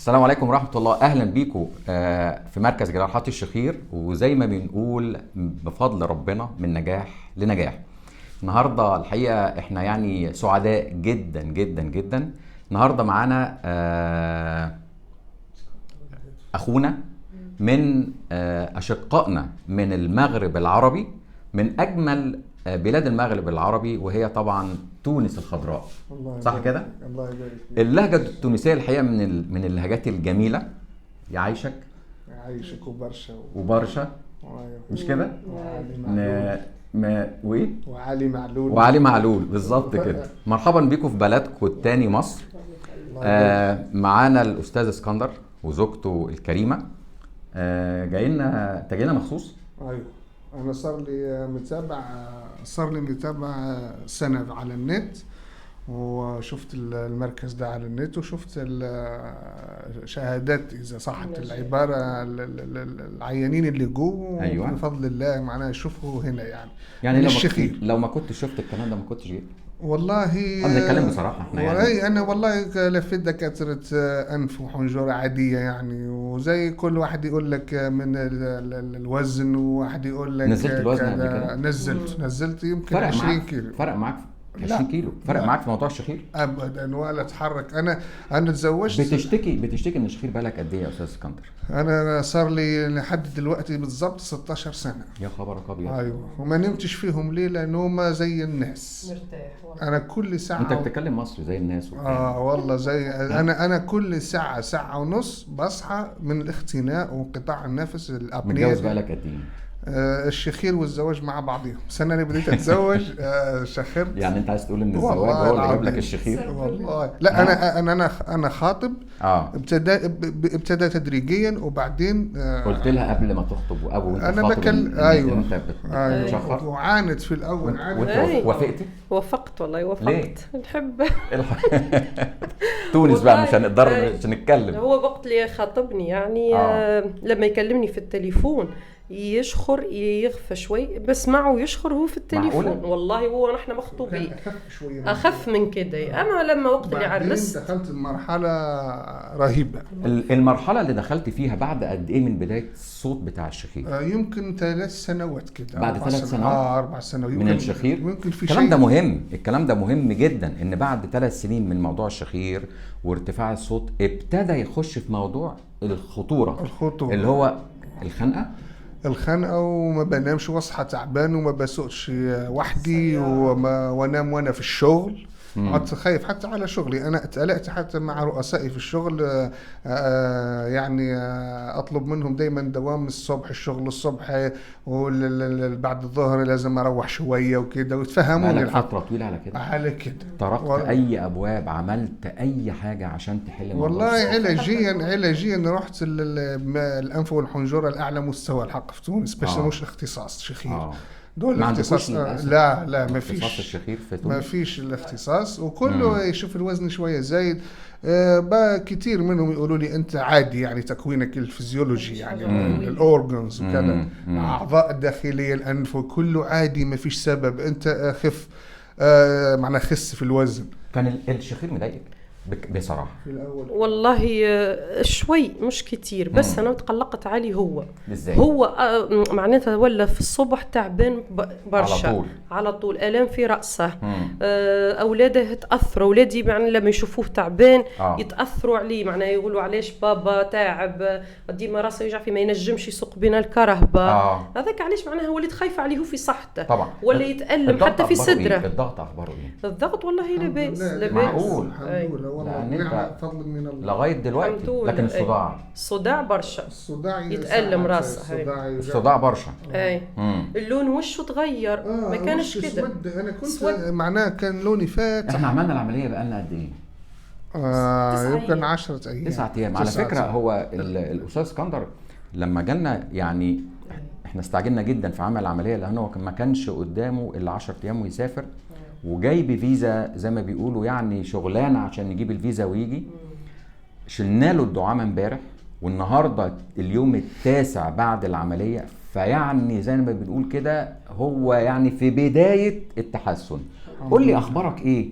السلام عليكم ورحمة الله. أهلا بيكم في مركز جراحات الشخير، وزي ما بنقول بفضل ربنا من نجاح لنجاح. النهاردة الحقيقة احنا يعني سعداء جدا جدا جدا. النهاردة معانا أخونا من أشقائنا من المغرب العربي، من أجمل بلاد المغرب العربي، وهي طبعا تونس الخضراء. صح كده؟ الله يبارك فيك. اللهجة التونسية الحقيقة من اللهجات الجميلة. يعيشك يعيشك وبرشا وبرشا، مش كده؟ وعلي معلول وايه؟ وعلي معلول وعلي معلول بالظبط كده. مرحبا بيكم في بلدكم التاني مصر. معانا الأستاذ اسكندر وزوجته الكريمة. جاينا مخصوص. ايوه، انا صار لي متابع سنة على النت، وشفت المركز ده على النت، وشفت الشهادات اذا صحت العباره، العيانين اللي جوه. أيوة. بفضل الله معناها يشوفوا هنا يعني من لو الشخير. لو ما كنت شفت الكلام ده ما كنتش جيت. والله انا بنتكلم بصراحه احنا يعني. انا والله لفيت دكاتره انف وحنجره عاديه يعني، وزي كل واحد يقول لك من الوزن، وواحد يقول لك نزلت الوزن قبل كده؟ نزلت يمكن فرق 20 معاك؟ كيلو. فرق معاك 20 لا. كيلو؟ فرق لا. معاك في موضوع الشخير؟ ابدا، ولا اتحرك. انا تزوجت. بتشتكي من الشخير بقالك قد ايه يا استاذ اسكندر؟ انا صار لي لحد دلوقتي بالضبط 16 سنه. يا خبرك ابيض. ايوه، وما نمتش فيهم ليه؟ لانه ما زي الناس. مرتاح والله. انا كل ساعه انت بتتكلم مصري زي الناس والله زي انا كل ساعه ونص بصحى من الاختناق وانقطاع النفس، الابنيه. متجوز بقالك قد ايه؟ الشخير والزواج مع بعضهم. سنة أنا بديت أتزوج شخرت. يعني أنت عايز تقول إن الزواج هو اللي جاب لك الشخير؟ والله لا. أنا خاطب. ابتدى تدريجيا، وبعدين قلت لها قبل ما تخطب وأنت أنا خاطب أيوة. أنت بتشخر؟ وعانت في الأول. وأنت وافقتي؟ وافقت والله، وافقت. ليه؟ نحب تونس بقى، مش هنقدر مش نتكلم. هو وقت اللي خاطبني يعني لما يكلمني في التليفون يشخر يغفى شوي، بسمعه يشخر هو في التليفون. معقولة؟ والله هو نحن مخطوبين أخف من كده. أما لما وقت اللي عرست دخلت المرحلة رهيبة. المرحلة اللي دخلت فيها بعد قد إيه من بداية الصوت بتاع الشخير؟ يمكن 3 سنوات كده. بعد 3 سنوات؟ 4 سنوات من الشخير. ممكن في الكلام ده مهم. الكلام ده مهم جدا، إن بعد 3 سنين من موضوع الشخير وارتفاع الصوت ابتدى يخش في موضوع الخطورة اللي هو الخنقة، وما بنامش واصحى تعبان، وما بسوقش وحدي، وانام وانا في الشغل. قعدت خايف حتى على شغلي. انا اتقلقت حتى مع رؤسائي في الشغل، يعني اطلب منهم دايما دوام الصبح، الشغل الصبح، وبعد الظهر لازم اروح شويه وكده، وتفهموني. فتره طويله على كده تركت اي ابواب، عملت اي حاجه عشان تحل والله علاجيا رحت الانف والحنجره الاعلى مستوى الحق في تونس، بس مش اختصاص شخير. دول اختصاص لا ما فيش الشخير في تونس، ما فيش الاختصاص، وكله يشوف الوزن شويه زايد. بقى كتير منهم يقولوا لي انت عادي، يعني تكوينك الفيزيولوجي يعني الاورجنز وكذا، اعضاء الداخليه، الانف، كله عادي، ما فيش سبب، انت خف. معناه خس في الوزن. كان الشخير مضايقك بصراحه في الاول؟ والله شوي، مش كتير، بس انا تقلقت عليه. هو ازاي؟ هو معناتها ولا في الصبح تعبان برشا، على طول الام في راسه. اولاده تاثروا، اولادي يعني لما يشوفوه تعبان يتاثروا عليه، معناه يقولوا علاش بابا تعب ديما راسه يوجع فيه، ما ينجمش يسوق بنا الكرهبه. هذاك علاش معناها وليت خايفه عليه في صحته طبعا، ولا يتالم حتى في صدره. الضغط اخباره ايه؟ الضغط والله لاباس. معقول؟ الحمد لله والله، فضل من الله لغايه دلوقتي. لكن الصداع برشا، الصداع يتألم راسه. الصداع برشا. اللون وشه تغير، ما كانش كده. انا كنت معناه كان لوني فاتح. احنا عملنا العمليه بقالنا قد ايه؟ يمكن 10 أيام 9 أيام على فكره. هو الاستاذ اسكندر لما جالنا يعني احنا استعجلنا جدا في عمل العمليه، لانه ما كانش قدامه الا 10 ايام ويسافر، وجاي بفيزا زي ما بيقولوا، يعني شغلانه عشان يجيب الفيزا ويجي. شلنا له الدعامه امبارح، والنهارده اليوم التاسع بعد العمليه. فيعني زي ما بنقول كده هو يعني في بدايه التحسن. قول لي اخبارك ايه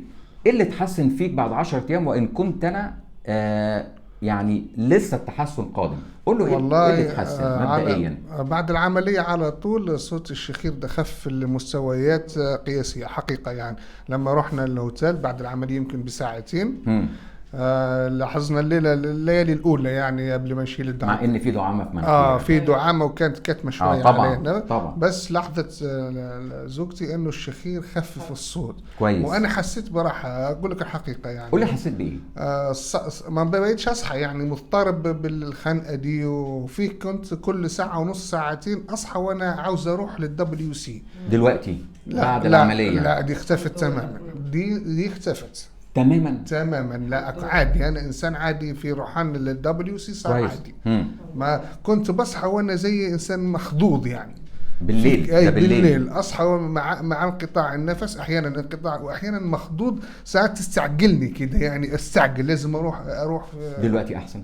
اللي اتحسن فيك بعد 10 ايام؟ وان كنت انا يعني لسه التحسن قادم، قول له ايه والله اللي اتحسن مبدئيا؟ بعد العملية على طول صوت الشخير ده خف لمستويات قياسية حقيقة. يعني لما رحنا الهوتيل بعد العملية يمكن بساعتين لاحظنا الليالي الأولى يعني قبل ما نشيل الدعامة، مع ان في دعامة في مناخيرك. في دعامة وكانت كتمة شوية طبعا علينا. طبعا. بس لاحظت زوجتي انه الشخير خفف الصوت كويس. وانا حسيت براحة. اقول لك الحقيقة يعني. قول لي حسيت بايه؟ ما بقيتش اصحى يعني مضطرب بالخنقة دي، وفي كنت كل ساعة ونص ساعتين اصحى وانا عاوز اروح للدبليو سي. دلوقتي لا بعد لا العملية؟ لا دي اختفت تماما. دي اختفت تماما. لا عادي، انا انسان عادي في روحان للدبليو سي صار عادي. ما كنت بصحى وانا زي انسان مخضوض يعني بالليل. ده بالليل اصحى مع انقطاع النفس، احيانا انقطاع واحيانا مخضوض، ساعات تستعجلني كده يعني استعجل لازم اروح دلوقتي احسن؟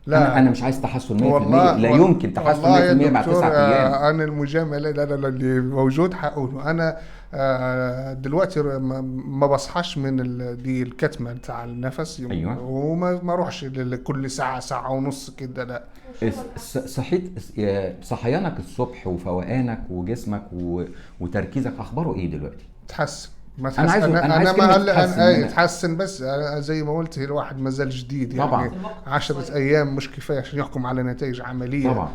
لا انا مش عايز تحسن 100%. لا يمكن تحسن 100% بعد 9 ايام. انا المجامله اللي موجود هقوله. انا دلوقتي ما بصحاش من دي الكتمه بتاع النفس. أيوة. وما اروحش كل ساعه ونص كده لا. صحيت صحيانك الصبح وفوقانك وجسمك وتركيزك اخباره ايه دلوقتي؟ تحسن. انا عايز ما تحسن بس زي ما قلت الواحد ما زال جديد يعني. طبعا 10 ايام مش كفايه عشان يحكم على نتائج عمليه طبعا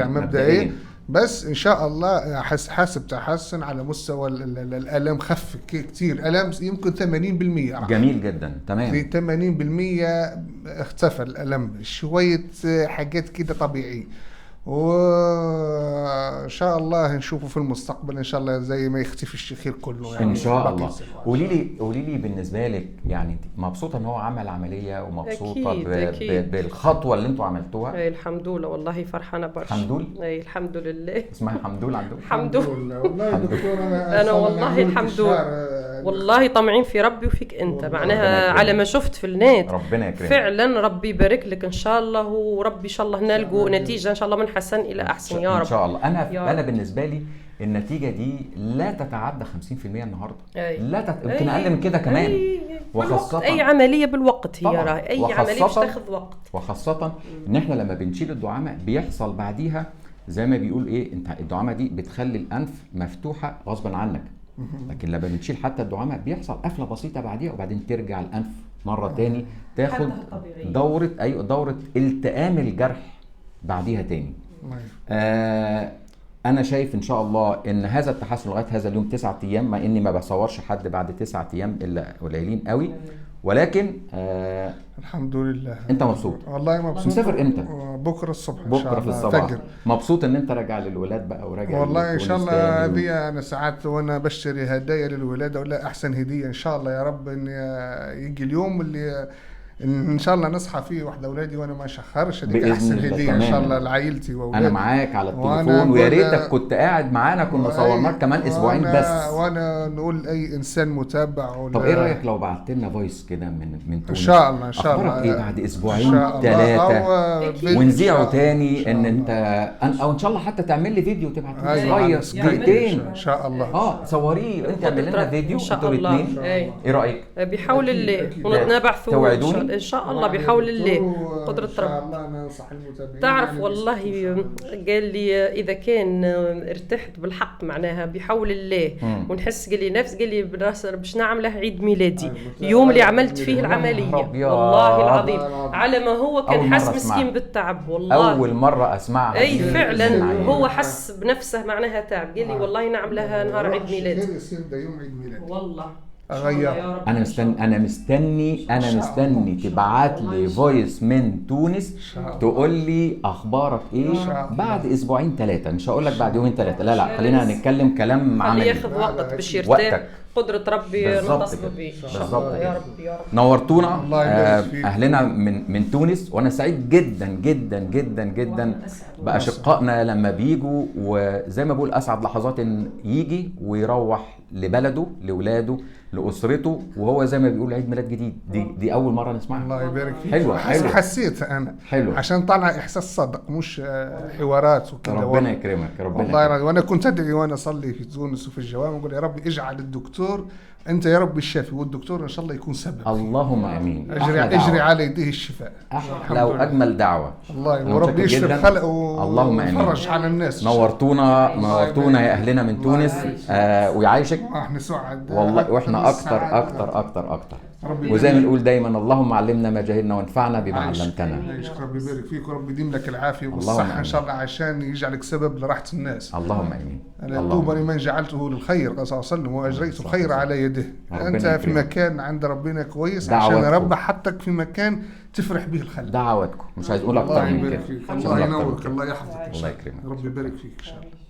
مبدئيا. بس ان شاء الله حاسب تحسن على مستوى الالام. خف كتير الام يمكن 80%. جميل جدا. تمام. في 80% اختفى الالم، شويه حاجات كده طبيعيه. وان شاء الله نشوفه في المستقبل ان شاء الله زي ما يختفي الشخير كله يعني ان شاء الله. قولي لي بالنسبه لك يعني مبسوطه ان هو عمل عمليه ومبسوطه أكيد. بالخطوه اللي انتوا عملتوها؟ اي الحمد لله والله فرحانه برشا. حمدول؟ الحمد لله. اسمها حمدول عندكم؟ لله والله دكتور. انا والله الحمد لله والله طمعين في ربي وفيك انت معناها على ما شفت في النت. ربنا يكرمك فعلا ربي يبارك لك ان شاء الله، وربي ان شاء الله نلقوا نتيجه ان شاء الله من حسن الى احسن يا رب ان شاء الله. انا بالنسبه لي النتيجه دي لا تتعدى 50% النهارده. يمكن اقل من كده كمان. وخاصه اي عمليه بالوقت هي اي عمليه مش تاخذ وقت. وخاصه ان احنا لما بنشيل الدعامه بيحصل بعديها زي ما بيقول ايه، انت الدعامه دي بتخلي الانف مفتوحه غصبا عنك، لكن لما بنشيل حتى الدعامه بيحصل قفله بسيطه بعديها وبعدين ترجع الانف مره تاني تاخد دوره التئام الجرح بعديها تاني. انا شايف ان شاء الله ان هذا التحسن لغايه هذا اليوم 9 ايام، مع اني ما بصورش حد بعد 9 ايام الا قليلين قوي، ولكن الحمد لله. انت مبسوط؟ والله مبسوط. مسافر امتى؟ بكره الصبح. بكره في الصباح. مبسوط ان انت راجع للولاد بقى وراجع والله ان شاء الله. دي انا ساعات وانا بشتري هدايا للولاد اقول لها احسن هديه ان شاء الله يا رب ان يجي اليوم اللي ان شاء الله نصحى فيه واحده اولادي وانا ما اشخرش. دي احسن هديه ان شاء الله لعائلتي واولادي. انا معاك على التليفون ويا ريتك كنت قاعد معانا كنا صورناك كمان اسبوعين بس. وانا نقول اي انسان متابع. طب ايه رايك لو بعت لنا فويس كده من تونس؟ ان شاء الله. ان شاء الله. ايه بعد اسبوعين 3 ونذيعه تاني ان انت او ان شاء الله حتى تعمل لي فيديو تبعت لي صغير دقيقتين ان شاء الله. صوريه انت اعمل لنا فيديو انتوا الاثنين. ايه رايك؟ بحول الله ونتنابعثوا توعدوني ان شاء الله بحول الله قدرة رب. ان شاء الله انا انصح المتابعين. تعرف يعني والله قال لي اذا كان ارتحت بالحق معناها بحول الله ونحس قال لي نفس قال لي باش نعمله عيد ميلادي يوم اللي عملت فيه العمليه والله العظيم على ما هو كان حس مسكين بالتعب والله اول مره اسمعها. اي فعلا هو حس بنفسه معناها تعب قال لي والله نعملها نهار عيد ميلادي. يصير ده يوم عيد ميلادي والله أغير. انا مستني تبعت لي فويس من تونس تقول لي اخبارك ايه بعد اسبوعين 3. مش هقول لك بعد يومين 3 لا خلينا نتكلم كلام عملي. ياخذ وقت باش يرتاح. قدرة ربي نتصل به ان شاء الله يا رب. نورتونا اهلنا من تونس، وانا سعيد جدا جدا جدا جدا باشقائنا لما بيجوا، وزي ما بقول اسعد لحظات ان يجي ويروح لبلده لاولاده لاسرته، وهو زي ما بيقول عيد ميلاد جديد. دي اول مره نسمعها. الله يبارك فيك. حلوة. حسيت انا حلو. عشان طالع احساس صادق مش حوارات وكذا. ربنا يكرمك. ربنا والله يكرمك. وانا كنت ادعي وانا اصلي في تونس وفي الجوامع، اقول يا رب اجعل الدكتور انت يا رب الشافي، والدكتور ان شاء الله يكون سبب. اللهم امين. اجري على يديه الشفاء. احلى واجمل دعوه. الله أنا ورب متشكر يشفي جداً. خلقه اللهم امين. ويفرج على الناس. نورتونا يا اهلنا من تونس. ويعيشك. احنا سعد والله واحنا اكتر. وزي ما نقول دايما اللهم علمنا ما جهلنا وانفعنا بما علمتنا. ربي يبارك فيك ورب يديم لك العافيه اللهم والصحه ان شاء آمين. الله، عشان يجعلك سبب لراحه الناس. اللهم امين. طوبى لمن جعلته للخير قال صلى الله عليه وسلم واجريت الخير على يده. انت في مكان عند ربنا كويس عشان رب حطك في مكان تفرح به الخلق. دعواتكم مش عايز اقول اكتر من كده. الله ينورك، الله يحفظك، الله يكرمك. ربي يبارك فيك ان شاء الله.